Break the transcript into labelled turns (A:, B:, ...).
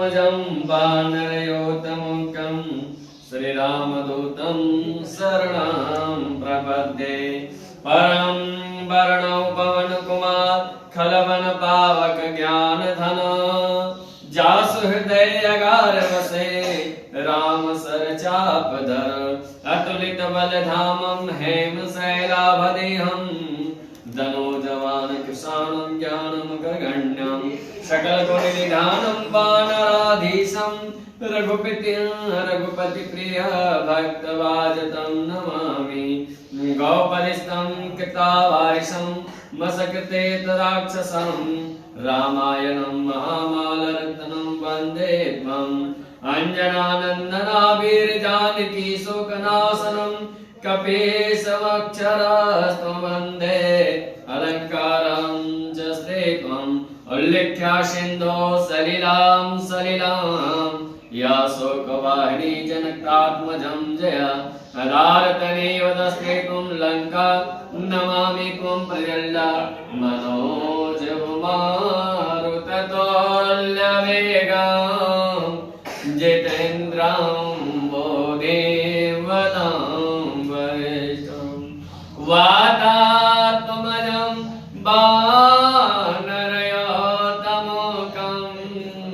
A: कृष्णात्मजं वानरयोतमुखं श्रीरामदूतं शरणं प्रपद्ये। परं वर्णौ पवनकुमार खलवन पावक ज्ञानधन जासु हृदय अगार वसे राम सर चापधर अतुलित बलधामं हेम शैलाभदेहं धनोजवान कृशानं ज्ञानं गगण्यं सकल गुण निधानं वानराधीशं रघुपति प्रिय भक्तवाजतं नमामि। गौपरिस्तं कृतावारिशं मसकृते राक्षसं रामायणं महामालरत्नं वन्दे त्वम्। अंजनानन्दनाभिर जानकी शोकनाशनं कपीशमक्षरस्त्वं वन्दे अलङ्कारं च स्त्रीत्वम्। उल्लिख्या सिन्धो सलिलां या शोकवाहिनी जनकात्मजं जया अदारतनेव दस्ते त्वं लङ्का नमामि त्वं प्रजल्ला मनोजवमारुततुल्यवेगम् जितेन्द्रं बोधिवतं वरिष्ठं वाता